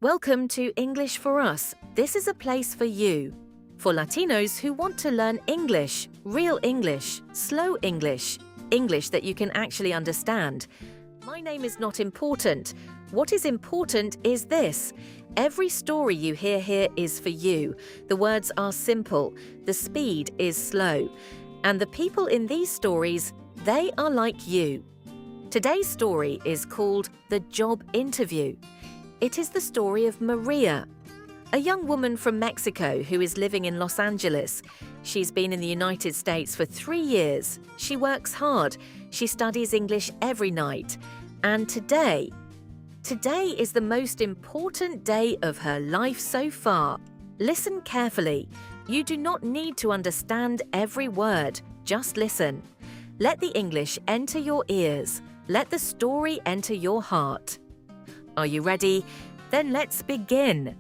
Welcome to English for Us. This is a place for you. For Latinos who want to learn English, real English, slow English, English that you can actually understand. My name is not important. What is important is this. Every story you hear here is for you. The words are simple. The speed is slow. And the people in these stories, they are like you. Today's story is called The Job Interview. It is the story of Maria, a young woman from Mexico who is living in Los Angeles. She's been in the United States for 3 years. She works hard. She studies English every night. And today is the most important day of her life so far. Listen carefully. You do not need to understand every word. Just listen. Let the English enter your ears. Let the story enter your heart. Are you ready? Then let's begin.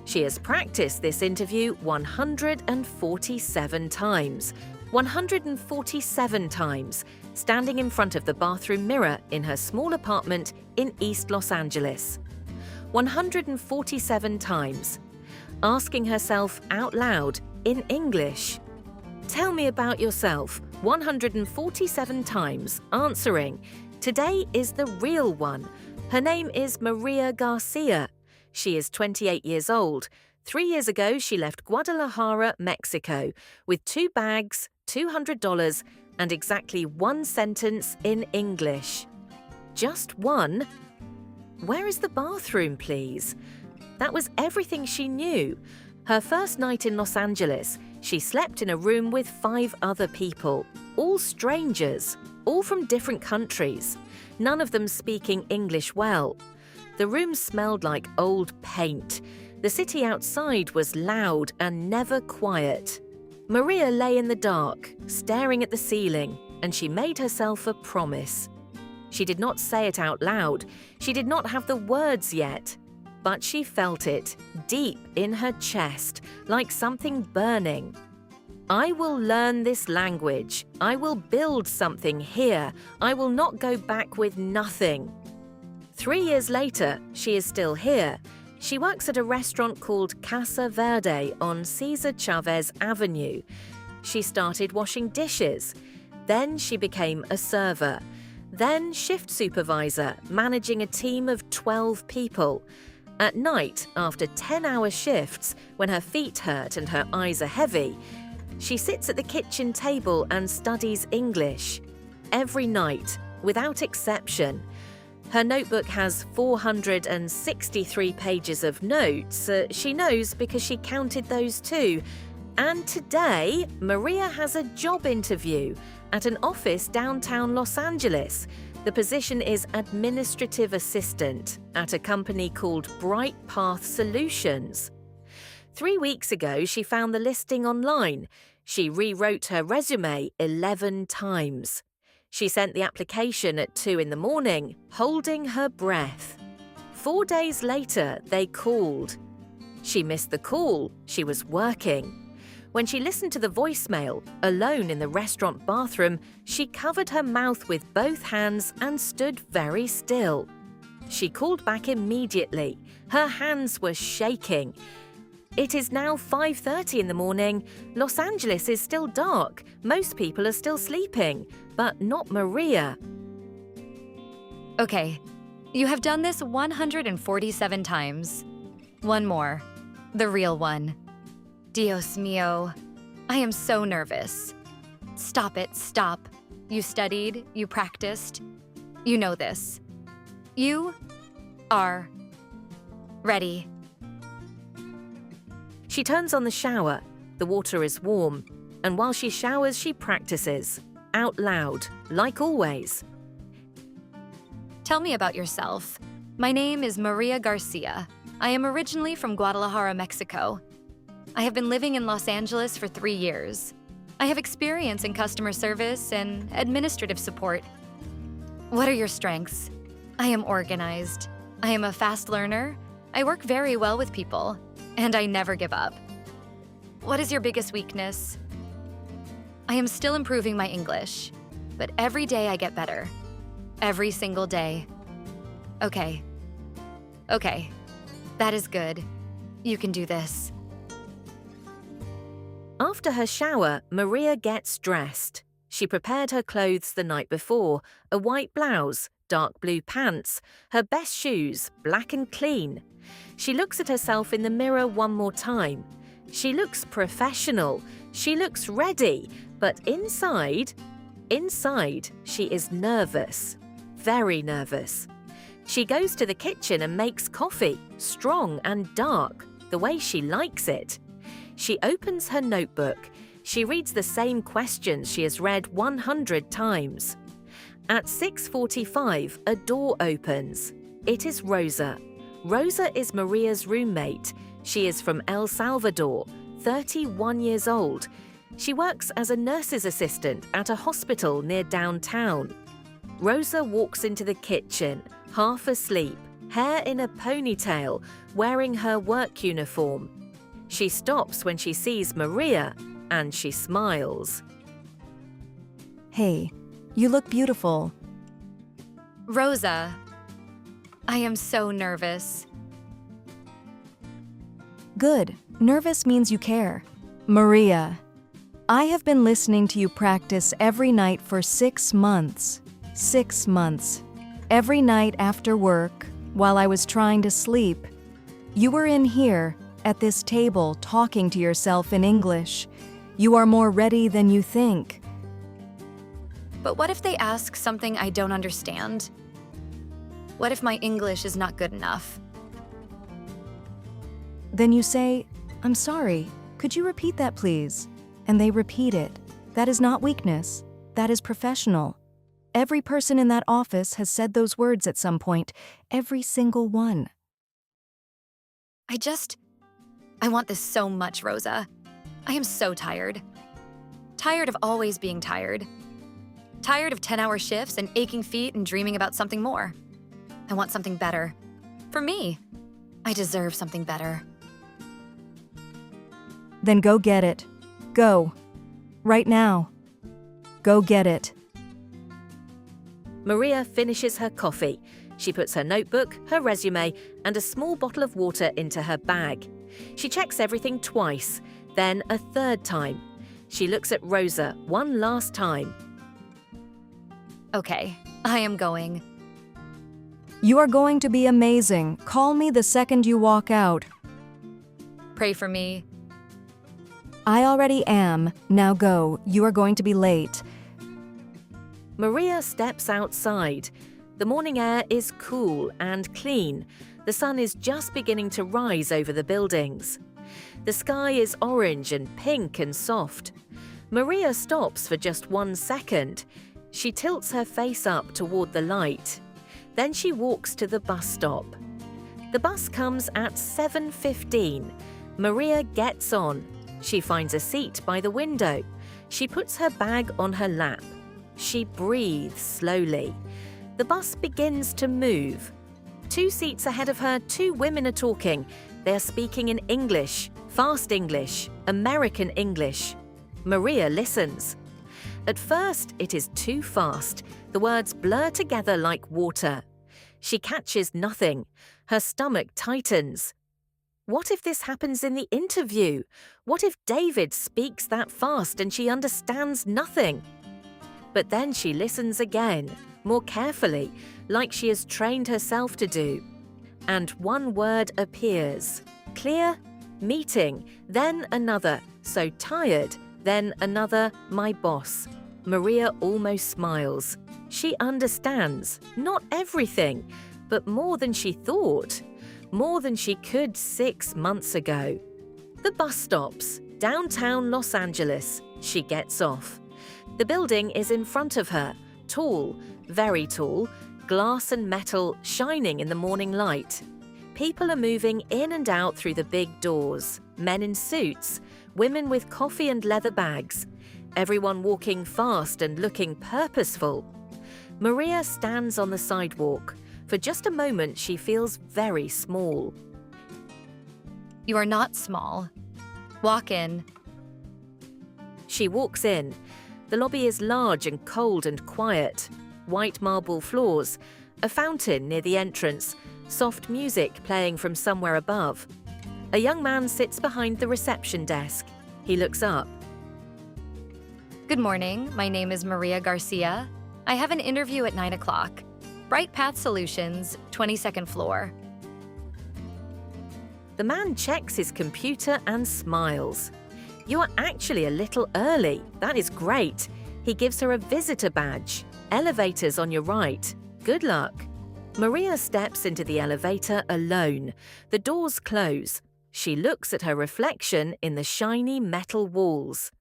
She has practiced this interview 147 times. 147 times, standing in front of the bathroom mirror in her small apartment in East Los Angeles. 147 times, asking herself out loud in English. Tell me about yourself. 147 times, answering. Today is the real one. Her name is Maria Garcia. She is 28 years old. 3 years ago, she left Guadalajara, Mexico, with 2 bags, $200, and exactly 1 sentence in English. Just one? Where is the bathroom, please? That was everything she knew. Her first night in Los Angeles, she slept in a room with 5 other people, all strangers, all from different countries, none of them speaking English well. The room smelled like old paint. The city outside was loud and never quiet. Maria lay in the dark, staring at the ceiling, and she made herself a promise. She did not say it out loud. She did not have the words yet. But she felt it, deep in her chest, like something burning. I will learn this language. I will build something here. I will not go back with nothing. 3 years later, she is still here. She works at a restaurant called Casa Verde on Cesar Chavez Avenue. She started washing dishes. Then she became a server. Then shift supervisor, managing a team of 12 people. At night, after 10-hour shifts, when her feet hurt and her eyes are heavy, she sits at the kitchen table and studies English. Every night, without exception. Her notebook has 463 pages of notes. She knows because she counted those too. And today, Maria has a job interview at an office downtown Los Angeles. The position is administrative assistant at a company called Bright Path Solutions. 3 weeks ago, she found the listing online. She rewrote her resume 11 times. She sent the application at 2 in the morning, holding her breath. 4 days later, they called. She missed the call. She was working. When she listened to the voicemail, alone in the restaurant bathroom, she covered her mouth with both hands and stood very still. She called back immediately. Her hands were shaking. It is now 5:30 in the morning. Los Angeles is still dark. Most people are still sleeping, but not Maria. Okay, you have done this 147 times. One more, the real one. Dios mío, I am so nervous. Stop it, stop. You studied, you practiced. You know this. You are ready. She turns on the shower. The water is warm. And while she showers, she practices. Out loud, like always. Tell me about yourself. My name is Maria Garcia. I am originally from Guadalajara, Mexico. I have been living in Los Angeles for 3 years. I have experience in customer service and administrative support. What are your strengths? I am organized. I am a fast learner. I work very well with people. And I never give up. What is your biggest weakness? I am still improving my English, but every day I get better. Every single day. Okay. Okay, that is good. You can do this. After her shower, Maria gets dressed. She prepared her clothes the night before, a white blouse, dark blue pants, her best shoes, black and clean. She looks at herself in the mirror one more time. She looks professional. She looks ready. But inside, she is nervous. Very nervous. She goes to the kitchen and makes coffee, strong and dark, the way she likes it. She opens her notebook. She reads the same questions she has read 100 times. At 6:45, a door opens. It is Rosa. Rosa is Maria's roommate. She is from El Salvador, 31 years old. She works as a nurse's assistant at a hospital near downtown. Rosa walks into the kitchen, half asleep, hair in a ponytail, wearing her work uniform. She stops when she sees Maria, and she smiles. Hey, you look beautiful. Rosa, I am so nervous. Good. Nervous means you care. Maria, I have been listening to you practice every night for 6 months. 6 months. Every night after work, while I was trying to sleep. You were in here, at this table, talking to yourself in English. You are more ready than you think. But what if they ask something I don't understand? What if my English is not good enough? Then you say, I'm sorry, could you repeat that please? And they repeat it. That is not weakness. That is professional. Every person in that office has said those words at some point. Every single one. I want this so much, Rosa. I am so tired. Tired of always being tired. Tired of 10-hour shifts and aching feet and dreaming about something more. I want something better. For me. I deserve something better. Then go get it. Go. Right now. Go get it. Maria finishes her coffee. She puts her notebook, her resume, and a small bottle of water into her bag. She checks everything twice, then a third time. She looks at Rosa one last time. Okay, I am going. You are going to be amazing. Call me the second you walk out. Pray for me. I already am. Now go. You are going to be late. Maria steps outside. The morning air is cool and clean. The sun is just beginning to rise over the buildings. The sky is orange and pink and soft. Maria stops for just 1 second. She tilts her face up toward the light. Then she walks to the bus stop. The bus comes at 7:15. Maria gets on. She finds a seat by the window. She puts her bag on her lap. She breathes slowly. The bus begins to move. 2 seats ahead of her, 2 women are talking. They are speaking in English, fast English, American English. Maria listens. At first, it is too fast. The words blur together like water. She catches nothing. Her stomach tightens. What if this happens in the interview? What if David speaks that fast and she understands nothing? But then she listens again, more carefully, like she has trained herself to do. And one word appears. Clear, meeting, then another, so tired, then another, my boss. Maria almost smiles. She understands, not everything, but more than she thought. More than she could 6 months ago. The bus stops, downtown Los Angeles. She gets off. The building is in front of her, tall, very tall, glass and metal shining in the morning light. People are moving in and out through the big doors, men in suits, women with coffee and leather bags, everyone walking fast and looking purposeful. Maria stands on the sidewalk. For just a moment, she feels very small. You are not small. Walk in. She walks in. The lobby is large and cold and quiet. White marble floors, a fountain near the entrance, soft music playing from somewhere above. A young man sits behind the reception desk. He looks up. Good morning, my name is Maria Garcia. I have an interview at 9 o'clock. Bright Path Solutions, 22nd floor. The man checks his computer and smiles. You are actually a little early. That is great. He gives her a visitor badge. Elevators on your right. Good luck. Maria steps into the elevator alone. The doors close. She looks at her reflection in the shiny metal walls.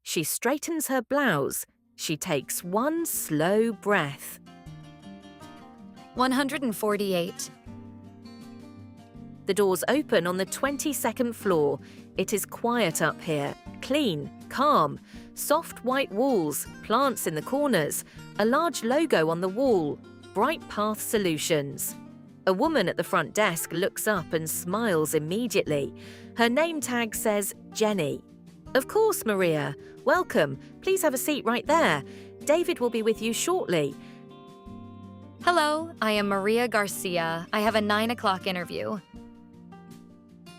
She straightens her blouse. She takes one slow breath. 148. The doors open on the 22nd floor. It is quiet up here, clean, calm, soft white walls, plants in the corners, a large logo on the wall, Bright Path Solutions. A woman at the front desk looks up and smiles immediately. Her name tag says Jenny. Of course, Maria. Welcome. Please have a seat right there. David will be with you shortly. Hello, I am Maria Garcia. I have a 9 o'clock interview.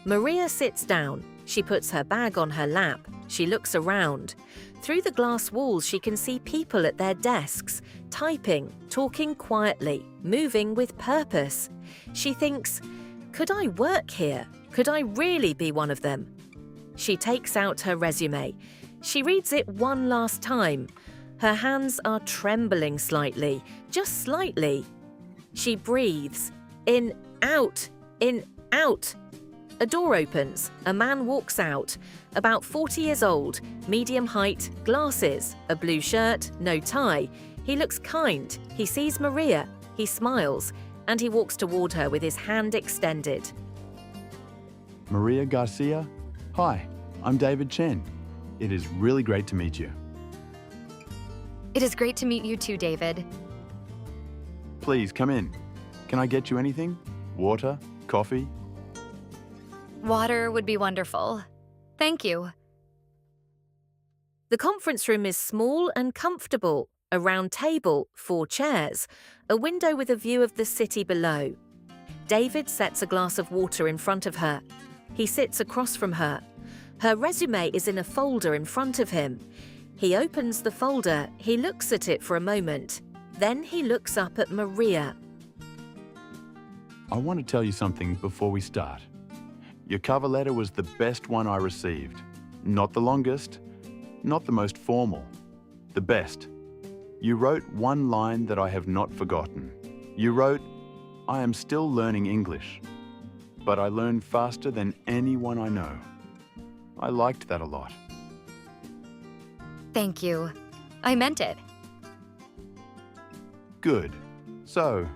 Maria sits down. She puts her bag on her lap. She looks around. Through the glass walls, she can see people at their desks, typing, talking quietly, moving with purpose. She thinks, could I work here? Could I really be one of them? She takes out her resume. She reads it one last time. Her hands are trembling slightly, just slightly. She breathes. In, out, in, out. A door opens. A man walks out. About 40 years old, medium height, glasses, a blue shirt, no tie. He looks kind. He sees Maria. He smiles, and he walks toward her with his hand extended. Maria Garcia? Hi, I'm David Chen. It is really great to meet you. It is great to meet you too, David. Please come in. Can I get you anything? Water? Coffee? Water would be wonderful. Thank you. The conference room is small and comfortable. A round table, 4 chairs, a window with a view of the city below. David sets a glass of water in front of her. He sits across from her. Her resume is in a folder in front of him. He opens the folder. He looks at it for a moment. Then he looks up at Maria. I want to tell you something before we start. Your cover letter was the best one I received. Not the longest, not the most formal, the best. You wrote one line that I have not forgotten. You wrote, I am still learning English, but I learn faster than anyone I know. I liked that a lot. Thank you. I meant it. Good. So,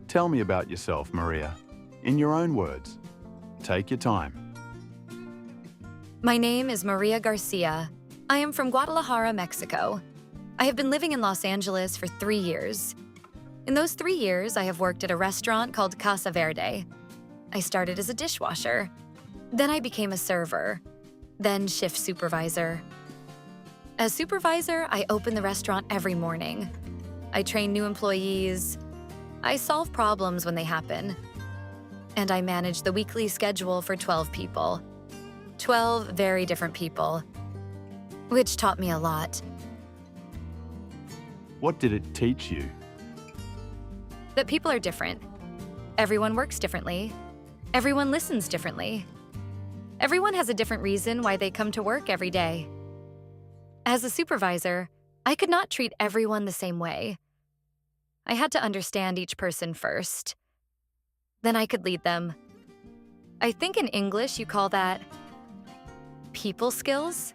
tell me about yourself, Maria, in your own words. Take your time. My name is Maria Garcia. I am from Guadalajara, Mexico. I have been living in Los Angeles for 3 years. In those 3 years, I have worked at a restaurant called Casa Verde. I started as a dishwasher. Then I became a server. Then shift supervisor. As supervisor, I open the restaurant every morning. I train new employees. I solve problems when they happen. And I manage the weekly schedule for 12 people. 12 very different people, which taught me a lot. What did it teach you? That people are different. Everyone works differently. Everyone listens differently. Everyone has a different reason why they come to work every day. As a supervisor, I could not treat everyone the same way. I had to understand each person first. Then I could lead them. I think in English you call that people skills?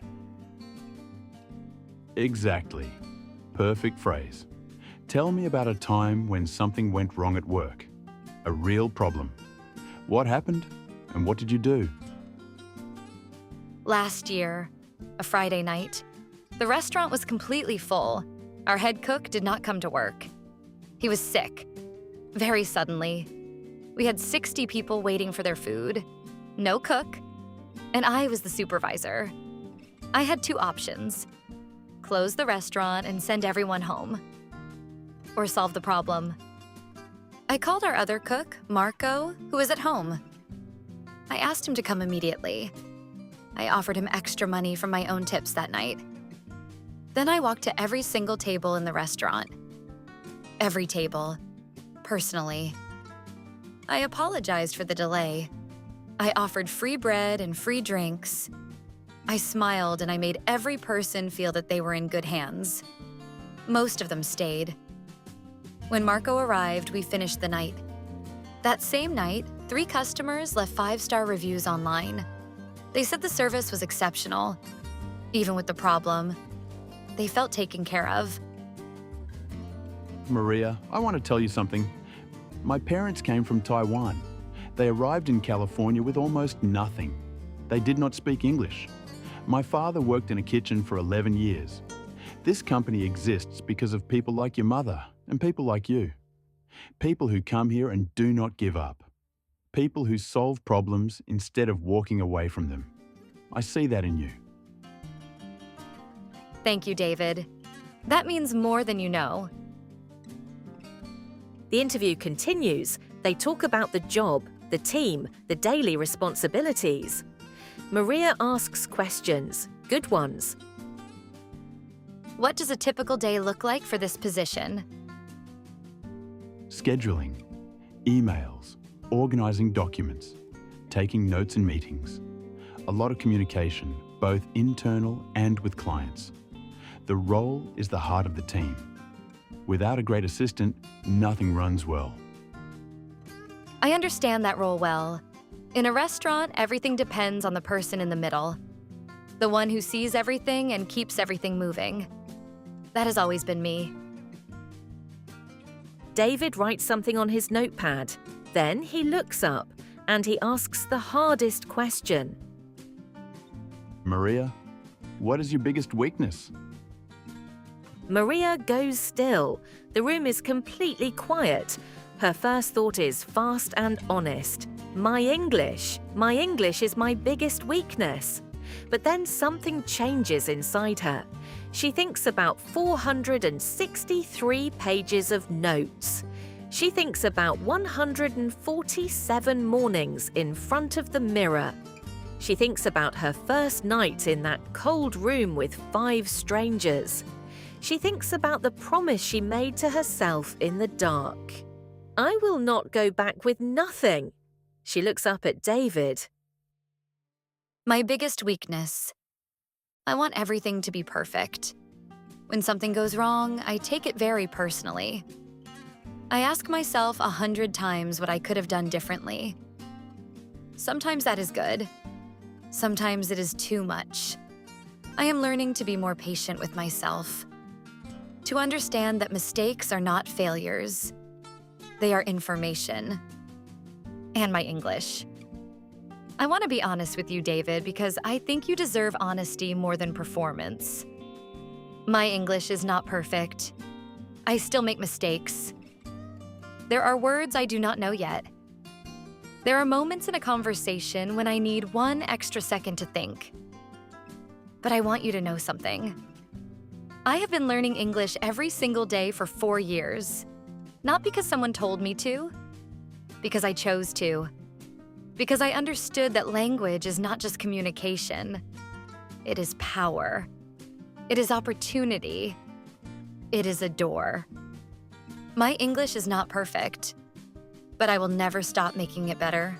Exactly. Perfect phrase. Tell me about a time when something went wrong at work. A real problem. What happened and what did you do? Last year, a Friday night, the restaurant was completely full. Our head cook did not come to work. He was sick, very suddenly. We had 60 people waiting for their food, no cook, and I was the supervisor. I had 2 options: close the restaurant and send everyone home, or solve the problem. I called our other cook, Marco, who was at home. I asked him to come immediately. I offered him extra money from my own tips that night. Then I walked to every single table in the restaurant. Every table. Personally. I apologized for the delay. I offered free bread and free drinks. I smiled and I made every person feel that they were in good hands. Most of them stayed. When Marco arrived, we finished the night. That same night, 3 customers left 5-star reviews online. They said the service was exceptional. Even with the problem, they felt taken care of. Maria, I want to tell you something. My parents came from Taiwan. They arrived in California with almost nothing. They did not speak English. My father worked in a kitchen for 11 years. This company exists because of people like your mother and people like you. People who come here and do not give up. People who solve problems instead of walking away from them. I see that in you. Thank you, David. That means more than you know. The interview continues. They talk about the job, the team, the daily responsibilities. Maria asks questions, good ones. What does a typical day look like for this position? Scheduling, emails, organizing documents, taking notes in meetings. A lot of communication, both internal and with clients. The role is the heart of the team. Without a great assistant, nothing runs well. I understand that role well. In a restaurant, everything depends on the person in the middle. The one who sees everything and keeps everything moving. That has always been me. David writes something on his notepad. Then he looks up and he asks the hardest question. Maria, what is your biggest weakness? Maria goes still. The room is completely quiet. Her first thought is fast and honest. My English is my biggest weakness. But then something changes inside her. She thinks about 463 pages of notes. She thinks about 147 mornings in front of the mirror. She thinks about her first night in that cold room with 5 strangers. She thinks about the promise she made to herself in the dark. I will not go back with nothing. She looks up at David. My biggest weakness. I want everything to be perfect. When something goes wrong, I take it very personally. I ask myself 100 times what I could have done differently. Sometimes that is good. Sometimes it is too much. I am learning to be more patient with myself. To understand that mistakes are not failures. They are information. And my English. I want to be honest with you, David, because I think you deserve honesty more than performance. My English is not perfect. I still make mistakes. There are words I do not know yet. There are moments in a conversation when I need 1 extra second to think. But I want you to know something. I have been learning English every single day for 4 years. Not because someone told me to, because I chose to. Because I understood that language is not just communication. It is power. It is opportunity. It is a door. My English is not perfect, but I will never stop making it better.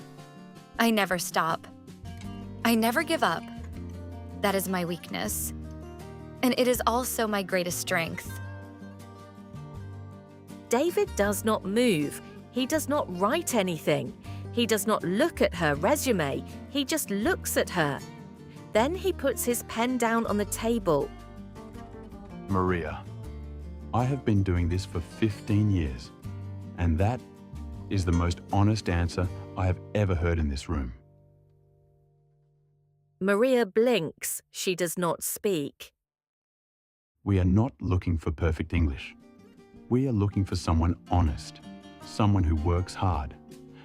I never stop. I never give up. That is my weakness. And it is also my greatest strength. David does not move. He does not write anything. He does not look at her resume. He just looks at her. Then he puts his pen down on the table. Maria, I have been doing this for 15 years, and that is the most honest answer I have ever heard in this room. Maria blinks. She does not speak. We are not looking for perfect English. We are looking for someone honest, someone who works hard,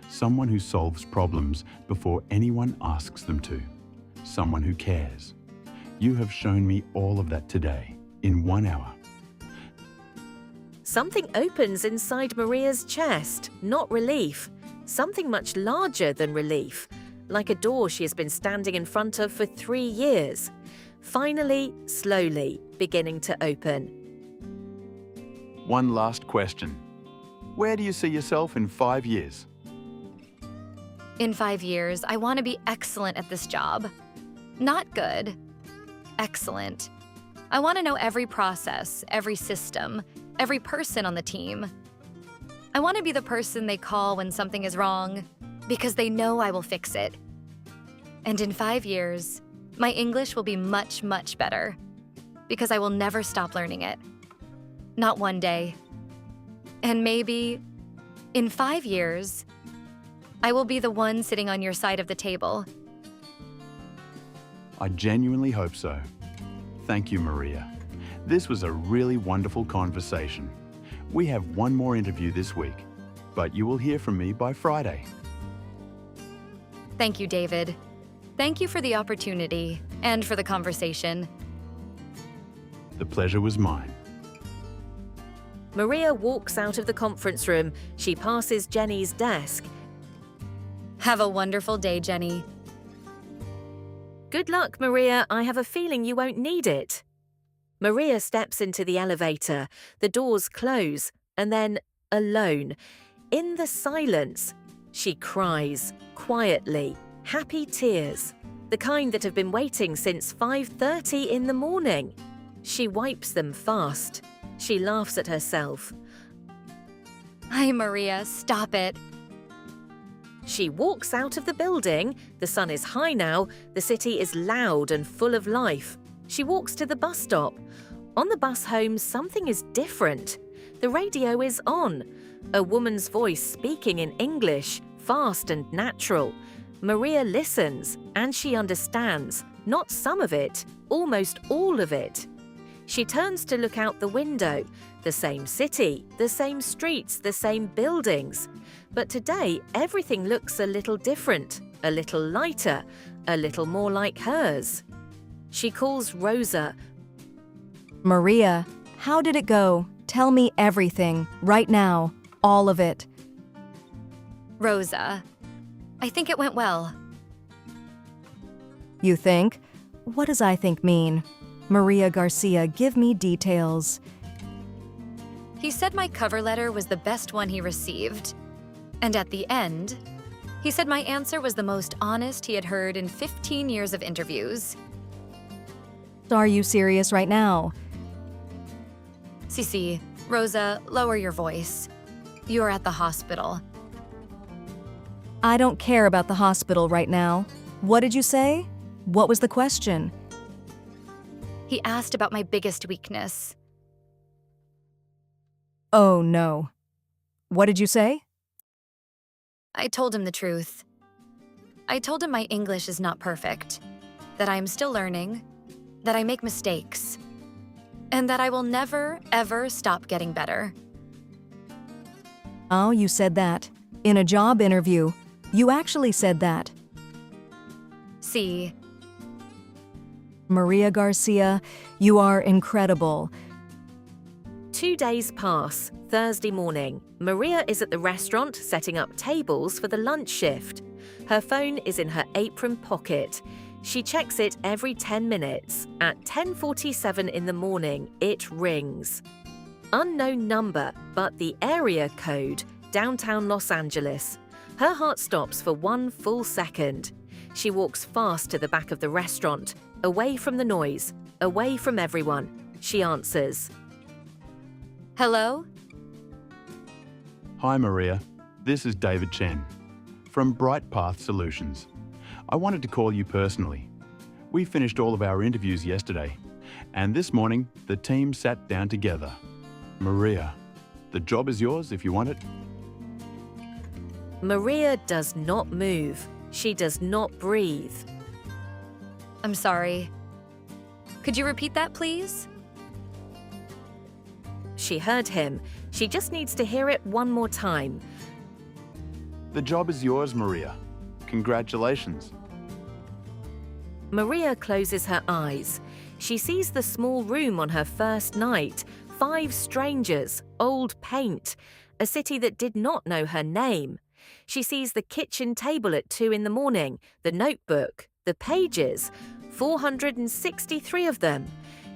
someone who solves problems before anyone asks them to, someone who cares. You have shown me all of that today, in 1 hour. Something opens inside Maria's chest, not relief. Something much larger than relief, like a door she has been standing in front of for 3 years. Finally, slowly, beginning to open. One last question. Where do you see yourself in 5 years? In 5 years, I want to be excellent at this job. Not good. Excellent. I want to know every process, every system, every person on the team. I want to be the person they call when something is wrong, because they know I will fix it. And in 5 years, my English will be much, much better, because I will never stop learning it. Not one day. And maybe, in 5 years, I will be the one sitting on your side of the table. I genuinely hope so. Thank you, Maria. This was a really wonderful conversation. We have one more interview this week, but you will hear from me by Friday. Thank you, David. Thank you for the opportunity and for the conversation. The pleasure was mine. Maria walks out of the conference room. She passes Jenny's desk. Have a wonderful day, Jenny. Good luck, Maria. I have a feeling you won't need it. Maria steps into the elevator. The doors close, and then, alone, in the silence, she cries, quietly, happy tears, the kind that have been waiting since 5:30 in the morning. She wipes them fast. She laughs at herself. Hi, Maria, stop it. She walks out of the building. The sun is high now. The city is loud and full of life. She walks to the bus stop. On the bus home, something is different. The radio is on. A woman's voice speaking in English, fast and natural. Maria listens, and she understands, not some of it, almost all of it. She turns to look out the window. The same city, the same streets, the same buildings. But today, everything looks a little different, a little lighter, a little more like hers. She calls Rosa. Maria, how did it go? Tell me everything, right now, all of it. Rosa, I think it went well. You think? What does I think mean? Maria Garcia, give me details. He said my cover letter was the best one he received. And at the end, he said my answer was the most honest he had heard in 15 years of interviews. Are you serious right now? Cici, Rosa, lower your voice. You are at the hospital. I don't care about the hospital right now. What did you say? What was the question? He asked about my biggest weakness. Oh, no. What did you say? I told him the truth. I told him my English is not perfect, that I am still learning, that I make mistakes, and that I will never, ever stop getting better. Oh, you said that. In a job interview. You actually said that. See, Maria Garcia, you are incredible. 2 days pass. Thursday morning. Maria is at the restaurant setting up tables for the lunch shift. Her phone is in her apron pocket. She checks it every 10 minutes. At 10:47 in the morning, it rings. Unknown number, but the area code, downtown Los Angeles. Her heart stops for 1 full second. She walks fast to the back of the restaurant, away from the noise, away from everyone. She answers. hello? Hi, Maria. This is David Chen from Bright Path Solutions. I wanted to call you personally. We finished all of our interviews yesterday, and this morning the team sat down together. Maria, the job is yours if you want it. Maria does not move. She does not breathe. I'm sorry. Could you repeat that, please? She heard him. She just needs to hear it one more time. The job is yours, Maria. Congratulations. Maria closes her eyes. She sees the small room on her first night, 5 strangers, old paint, a city that did not know her name. She sees the kitchen table at 2 in the morning, the notebook, the pages, 463 of them.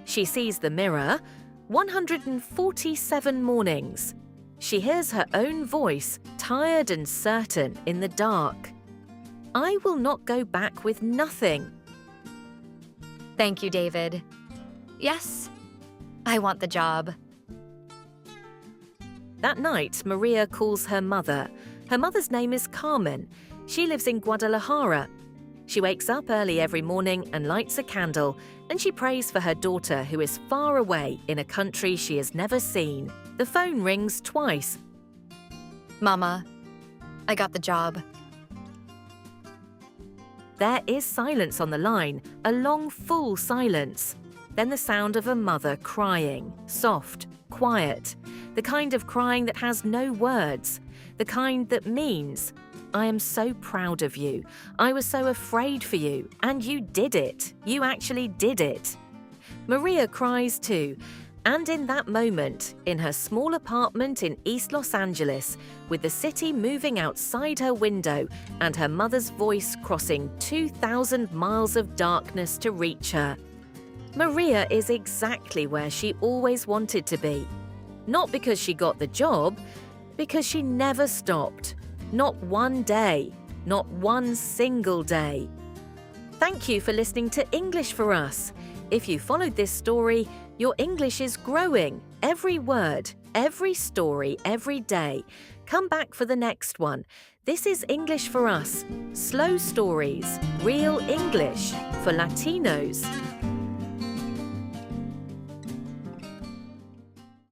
She sees the mirror, 147 mornings. She hears her own voice, tired and certain, in the dark. I will not go back with nothing. Thank you, David. Yes, I want the job. That night, Maria calls her mother. Her mother's name is Carmen. She lives in Guadalajara. She wakes up early every morning and lights a candle, and she prays for her daughter who is far away in a country she has never seen. The phone rings twice. Mama, I got the job. There is silence on the line, a long, full silence. Then the sound of a mother crying, soft, quiet, the kind of crying that has no words, the kind that means, I am so proud of you. I was so afraid for you, and you did it. You actually did it. Maria cries too, and in that moment, in her small apartment in East Los Angeles, with the city moving outside her window and her mother's voice crossing 2,000 miles of darkness to reach her, Maria is exactly where she always wanted to be. Not because she got the job, because she never stopped. Not one day, not one single day. Thank you for listening to English for Us. If you followed this story, your English is growing. Every word, every story, every day. Come back for the next one. This is English for Us. Slow stories, real English for Latinos.